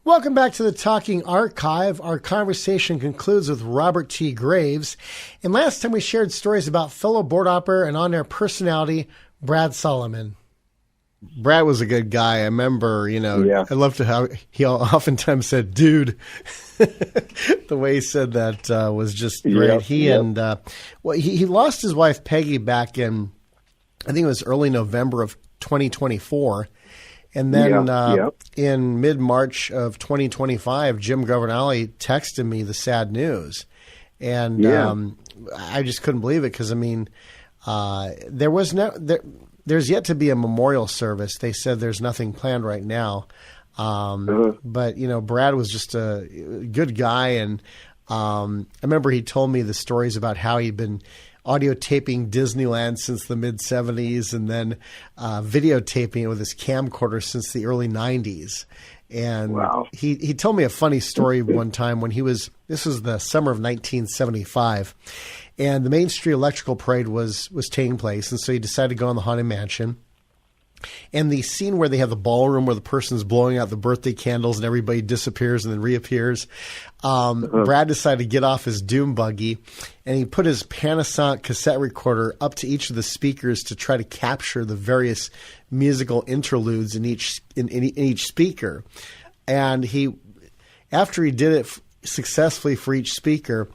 Welcome back to the Talking Archive. Our conversation concludes with Robert T. Graves. And last time we shared stories about fellow board operator and on-air personality, Brad Solomon. Brad was a good guy. I remember, I loved how he oftentimes said, dude. The way he said that was just great. He lost his wife, Peggy, back in, I think it was early November of 2024. And then in mid-March of 2025, Jim Governale texted me the sad news. And I just couldn't believe it because, there's yet to be a memorial service. They said there's nothing planned right now. But, Brad was just a good guy. And I remember he told me the stories about how he'd been audio taping Disneyland since the mid-'70s and then videotaping it with his camcorder since the early 90s. And he told me a funny story one time when this was the summer of 1975, and the Main Street Electrical Parade was taking place, and so he decided to go on the Haunted Mansion. And the scene where they have the ballroom where the person's blowing out the birthday candles and everybody disappears and then reappears, Brad decided to get off his doom buggy, and he put his Panasonic cassette recorder up to each of the speakers to try to capture the various musical interludes in each speaker. And after he did it successfully for each speaker,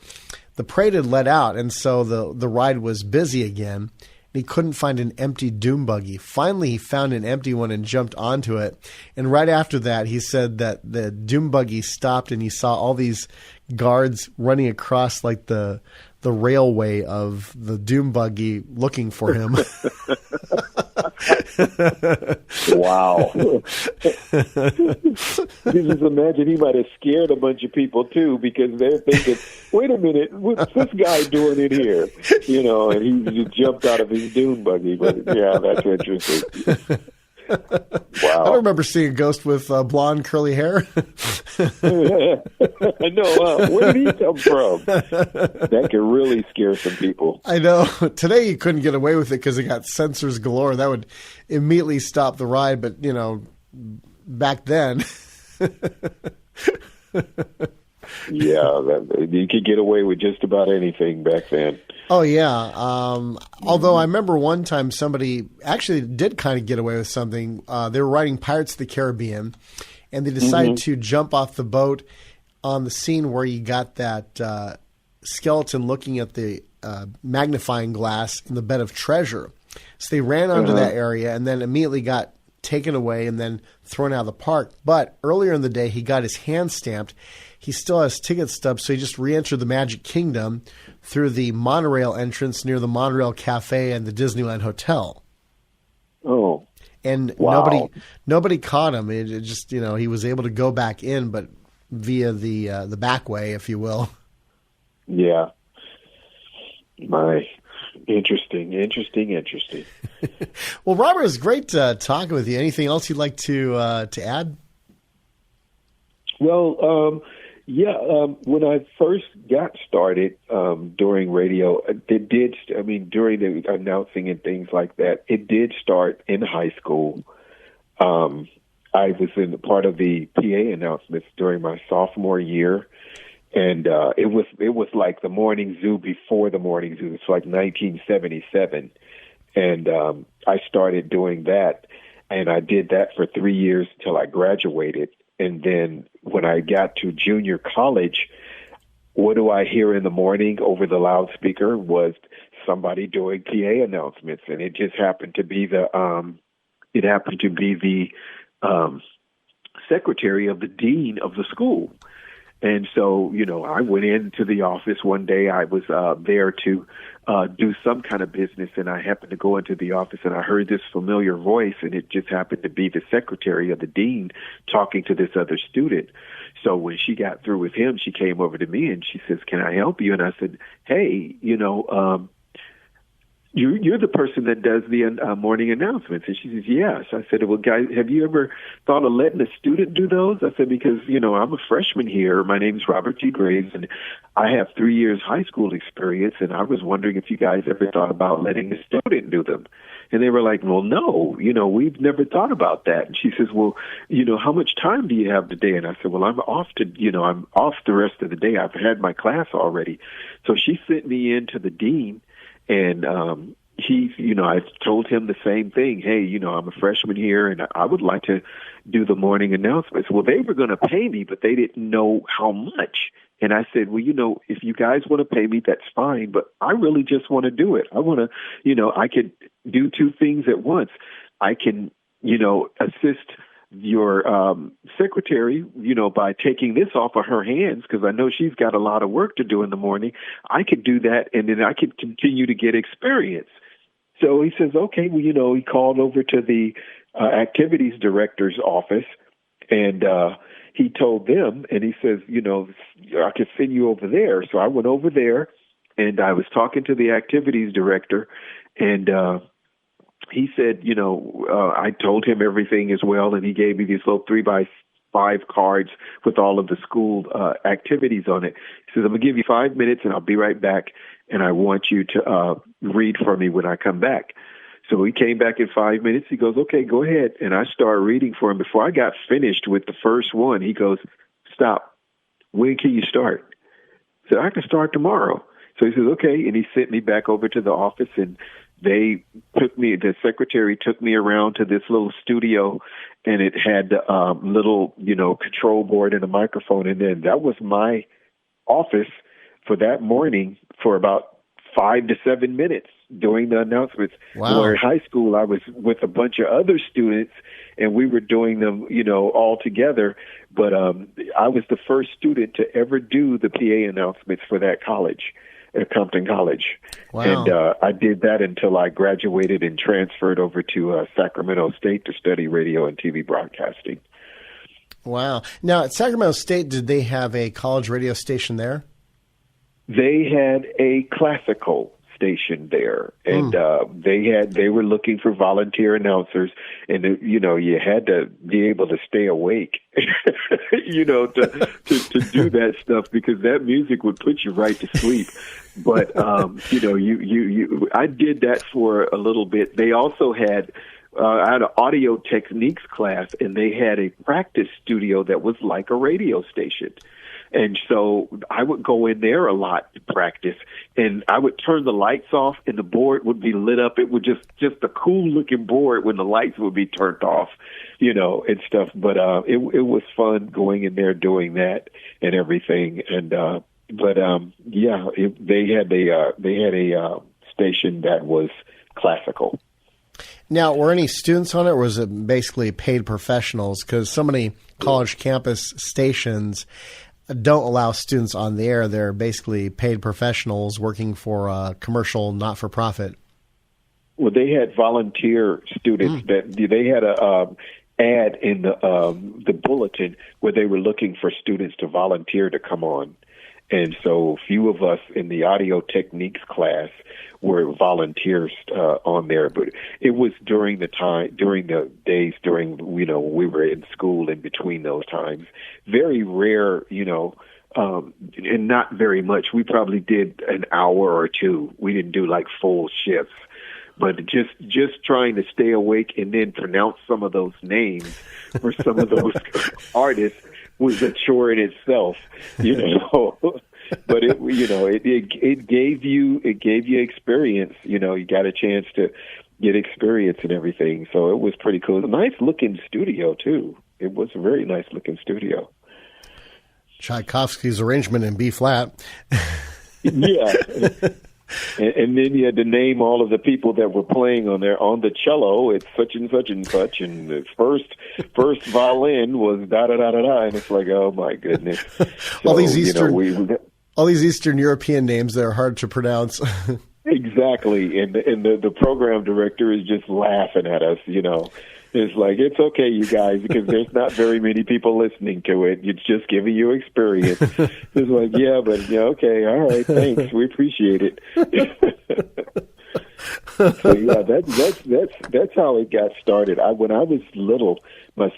the parade had let out, and so the ride was busy again. He couldn't find an empty doom buggy. Finally, he found an empty one and jumped onto it. And right after that, he said that the doom buggy stopped and he saw all these guards running across like the railway of the doom buggy looking for him. Wow. Just imagine he might have scared a bunch of people too, because they're thinking, wait a minute, what's this guy doing in here? And he just jumped out of his dune buggy. But yeah, that's interesting. Wow. I don't remember seeing a ghost with blonde curly hair. No, where did he come from? That could really scare some people. I know. Today you couldn't get away with it because it got sensors galore. That would immediately stop the ride. But, back then. You could get away with just about anything back then. Oh, yeah. Although I remember one time somebody actually did kind of get away with something. They were writing Pirates of the Caribbean, and they decided to jump off the boat on the scene where you got that skeleton looking at the magnifying glass in the bed of treasure. So they ran onto that area and then immediately got taken away and then thrown out of the park. But earlier in the day, he got his hand stamped. He still has ticket stubs, so he just re-entered the Magic Kingdom through the monorail entrance near the Monorail Cafe and the Disneyland Hotel. Oh, and wow. nobody caught him. It just, he was able to go back in, but via the back way, if you will. Yeah. Interesting. Well, Robert, it was great talking with you. Anything else you'd like to add? Well, when I first got started during radio, during the announcing and things like that, it did start in high school. I was in part of the PA announcements during my sophomore year, and it was like the morning zoo before the morning zoo. It's like 1977, and I started doing that, and I did that for 3 years until I graduated. And then when I got to junior college, what do I hear in the morning over the loudspeaker was somebody doing PA announcements, and it just happened to be the secretary of the dean of the school. And so, I went into the office one day. I was there to do some kind of business, and I happened to go into the office, and I heard this familiar voice, and it just happened to be the secretary of the dean talking to this other student. So when she got through with him, she came over to me, and she says, "Can I help you?" And I said, "Hey, you're the person that does the morning announcements. And she says, yes. I said, well, guys, have you ever thought of letting a student do those? I said, because, I'm a freshman here. My name's Robert G. Graves, and I have 3 years high school experience, and I was wondering if you guys ever thought about letting a student do them. And they were like, well, no, we've never thought about that. And she says, well, how much time do you have today? And I said, well, I'm off the rest of the day. I've had my class already. So she sent me in to the dean. And I told him the same thing. Hey, I'm a freshman here, and I would like to do the morning announcements. Well, they were going to pay me, but they didn't know how much. And I said, well, if you guys want to pay me, that's fine. But I really just want to do it. I want to, I could do two things at once. I can, assist your secretary, by taking this off of her hands, because I know she's got a lot of work to do in the morning. I could do that, and then I could continue to get experience. So he says, okay, well, he called over to the activities director's office, and he told them, and he says, I could send you over there. So I went over there, and I was talking to the activities director, and he said, I told him everything as well, and he gave me these little 3x5 cards with all of the school activities on it. He says, I'm going to give you 5 minutes, and I'll be right back, and I want you to read for me when I come back. So he came back in 5 minutes. He goes, okay, go ahead. And I started reading for him. Before I got finished with the first one, he goes, stop. When can you start? I said, I can start tomorrow. So he says, okay. And he sent me back over to the office, and the secretary took me around to this little studio, and it had little, control board and a microphone. And then that was my office for that morning for about 5 to 7 minutes doing the announcements. Wow. Where in high school, I was with a bunch of other students, and we were doing them, all together. But I was the first student to ever do the PA announcements for that college, at Compton College. Wow. And I did that until I graduated and transferred over to Sacramento State to study radio and TV broadcasting. Wow. Now, at Sacramento State, did they have a college radio station there? They had a classical station there, and they were looking for volunteer announcers, and you had to be able to stay awake, to do that stuff, because that music would put you right to sleep. But I did that for a little bit. They also had I had an audio techniques class, and they had a practice studio that was like a radio station. And so I would go in there a lot to practice, and I would turn the lights off, and the board would be lit up. It would just a cool looking board when the lights would be turned off, and stuff. But it was fun going in there doing that and everything. And they had a station that was classical. Now, were any students on it, or was it basically paid professionals? Because so many college campus stations don't allow students on the air. They're basically paid professionals working for a commercial not-for-profit. Well, they had volunteer students that they had a ad in the bulletin where they were looking for students to volunteer to come on. And so a few of us in the audio techniques class were volunteers on there. But it was during the days we were in school, in between those times. Very rare, and not very much. We probably did an hour or two. We didn't do like full shifts. But just trying to stay awake and then pronounce some of those names for some of those artists was a chore in itself, But it gave you experience. You got a chance to get experience and everything. So it was pretty cool. It was a nice looking studio too. It was a very nice looking studio. Tchaikovsky's arrangement in B flat. Yeah. And then you had to name all of the people that were playing on the cello. It's such and such and such, and the first violin was da da da da da, and it's like, oh my goodness! So, all these Eastern European names that are hard to pronounce. Exactly, and the program director is just laughing at us. It's like, it's okay, you guys, because there's not very many people listening to it. It's just giving you experience. It's like, okay, all right, thanks. We appreciate it. So yeah, that's how it got started. When I was little, my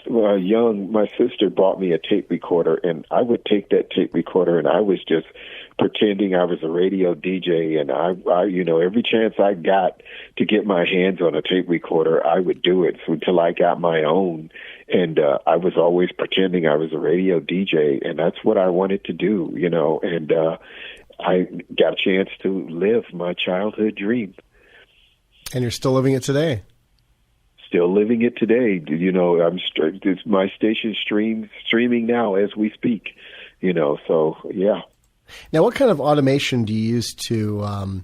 sister bought me a tape recorder, and I would take that tape recorder, and I was just pretending I was a radio DJ, and I every chance I got to get my hands on a tape recorder, I would do it until I got my own. And I was always pretending I was a radio DJ, and that's what I wanted to do, and I got a chance to live my childhood dream. And you're still living it today. Still living it today. My station's streaming now as we speak. So yeah. Now, what kind of automation do you use to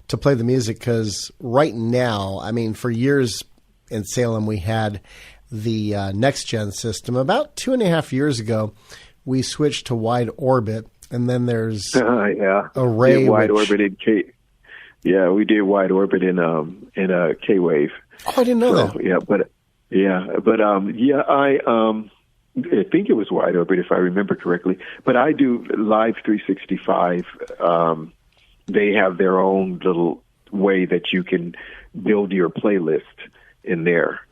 play the music? Because right now, I mean, for years in Salem, we had the Next Gen system. About 2.5 years ago, we switched to wide orbit, and then there's Array. Wide orbit in K. Yeah, we did wide orbit in K-Wave. Oh, I didn't know that. I think it was wide orbit if I remember correctly. But I do Live 365. They have their own little way that you can build your playlist in there.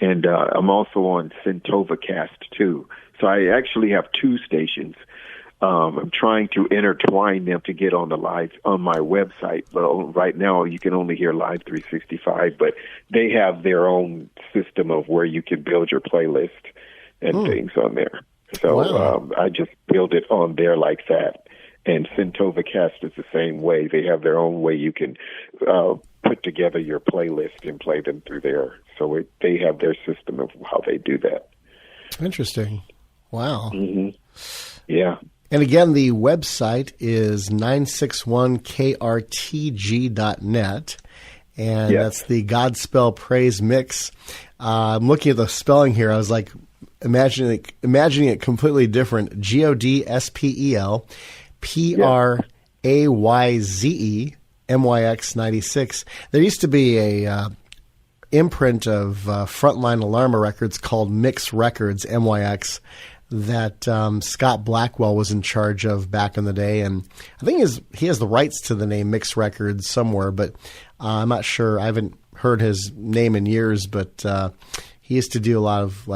And I'm also on Centovacast too. So I actually have two stations. I'm trying to intertwine them to get on my website. Well, right now you can only hear Live 365, but they have their own system of where you can build your playlist and things on there. So I just build it on there like that. And Centovacast is the same way. They have their own way you can put together your playlist and play them through there. So they have their system of how they do that. Interesting. Wow. Mm-hmm. Yeah. And again, the website is 961krtg.net, and that's the Godspell Praise Mix. I'm looking at the spelling here. I was like imagining it completely different. GODSPEL PRAYZE MYX 96. There used to be a imprint of Frontline Alarma Records called Mix Records MYX that Scott Blackwell was in charge of back in the day, and I think he has the rights to the name Mix Records somewhere, but I'm not sure. I haven't heard his name in years, but he used to do a lot of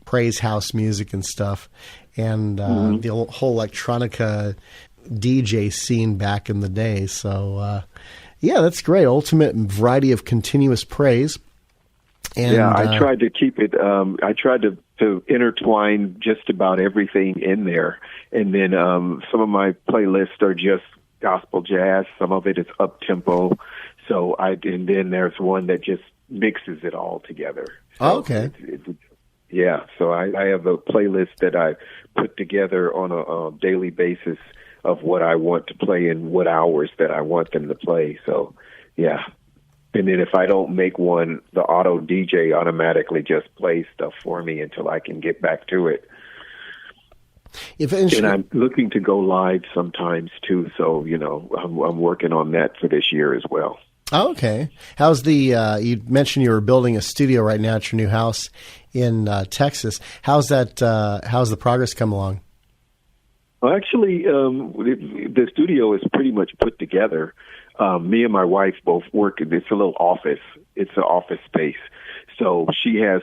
praise house music and stuff, and the whole electronica DJ scene back in the day. So that's great. Ultimate variety of continuous praise. And, I tried to keep it. I tried to intertwine just about everything in there, and then some of my playlists are just gospel jazz. Some of it is up tempo. So and then there's one that just mixes it all together. So okay. So I have a playlist that I put together on a daily basis of what I want to play and what hours that I want them to play. So, yeah. And then if I don't make one, the auto DJ automatically just plays stuff for me until I can get back to it. And I'm looking to go live sometimes too. So, I'm working on that for this year as well. Oh, okay. How's you mentioned you were building a studio right now at your new house in Texas. How's the progress come along? Well, actually, the studio is pretty much put together. Me and my wife both work. It's a little office. It's an office space. So she has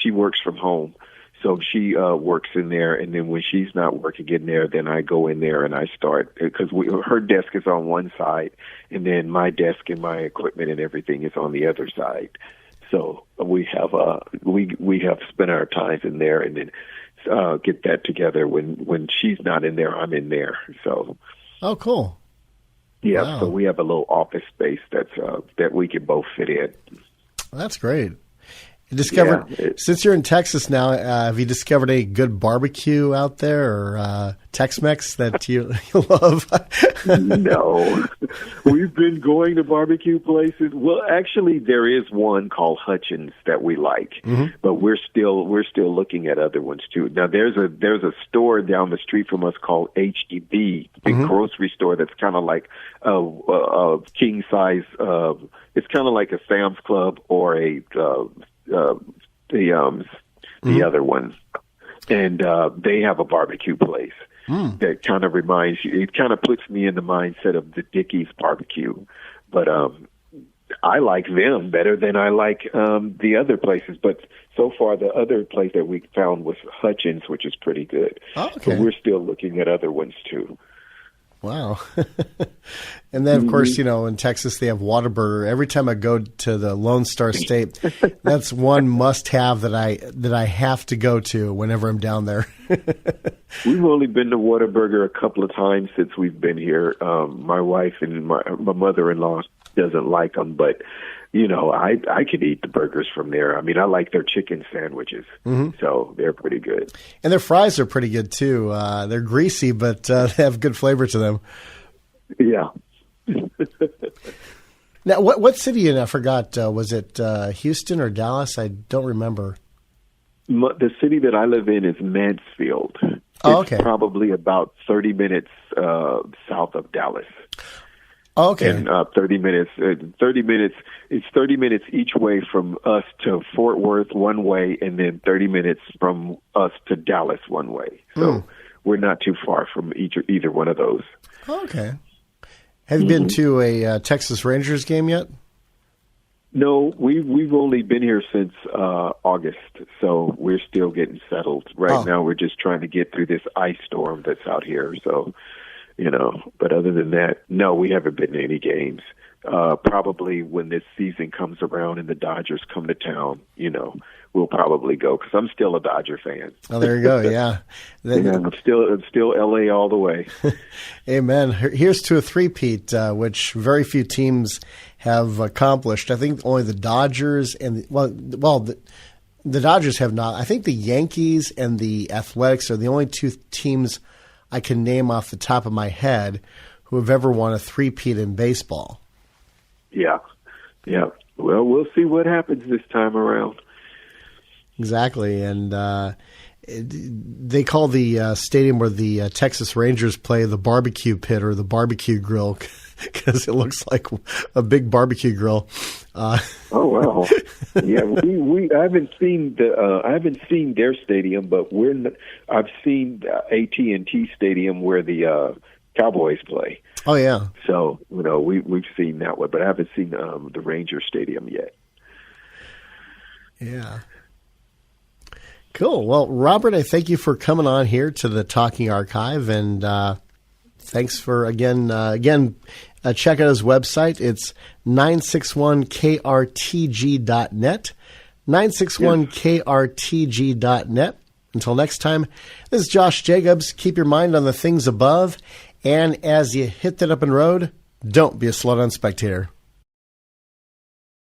she works from home. So she works in there, and then when she's not working in there, then I go in there and I start, because her desk is on one side, and then my desk and my equipment and everything is on the other side. So we have spent our time in there, and then get that together. When she's not in there, I'm in there. So. Oh, cool. Yeah, wow. So we have a little office space that we can both fit in. That's great. You discovered, since you're in Texas now, have you discovered a good barbecue out there, or Tex-Mex that you love? No. We've been going to barbecue places. Well, actually, there is one called Hutchins that we like, but we're still looking at other ones too. Now, there's a store down the street from us called HEB, big grocery store that's kind of like a king size. It's kind of like a Sam's Club or the other one, and they have a barbecue place that kind of reminds you. It kind of puts me in the mindset of the Dickey's barbecue, but I like them better than I like the other places. But so far, the other place that we found was Hutchins, which is pretty good. Oh, okay. But we're still looking at other ones too. Wow. And then, of course, in Texas, they have Whataburger. Every time I go to the Lone Star State, that's one must-have that I have to go to whenever I'm down there. We've only been to Whataburger a couple of times since we've been here. My wife and my mother-in-law doesn't like them, but I could eat the burgers from there. I mean, I like their chicken sandwiches, so they're pretty good. And their fries are pretty good too. They're greasy, but they have good flavor to them. Yeah. Now, what city? And I forgot. Was it Houston or Dallas? I don't remember. The city that I live in is Mansfield. Oh, okay. It's probably about 30 minutes south of Dallas. Oh, okay. And 30 minutes. It's 30 minutes each way from us to Fort Worth one way, and then 30 minutes from us to Dallas one way. So we're not too far from either one of those. Oh, okay. Have you been to a Texas Rangers game yet? No, we've only been here since August, so we're still getting settled. Right now, we're just trying to get through this ice storm that's out here. So, but other than that, no, we haven't been to any games. Probably when this season comes around and the Dodgers come to town, we'll probably go because I'm still a Dodger fan. Oh, there you go. Yeah, I'm still LA all the way. Amen. Here's to a three-peat, which very few teams have accomplished. I think only the Dodgers and the Dodgers have not. I think the Yankees and the Athletics are the only two teams I can name off the top of my head who have ever won a three-peat in baseball. Yeah. Well, we'll see what happens this time around. Exactly, and they call the stadium where the Texas Rangers play the barbecue pit or the barbecue grill because it looks like a big barbecue grill. Oh wow! Yeah, I haven't seen their stadium, but I've seen AT&T Stadium where the Cowboys play. Oh yeah. So we've seen that one, but I haven't seen the Ranger Stadium yet. Yeah. Cool. Well, Robert, I thank you for coming on here to the Talking Archive, and thanks for again. Check out his website. It's 961krtg.net. 961krtg.net. Until next time, this is Josh Jacobs. Keep your mind on the things above, and as you hit that up and road, don't be a slut on spectator.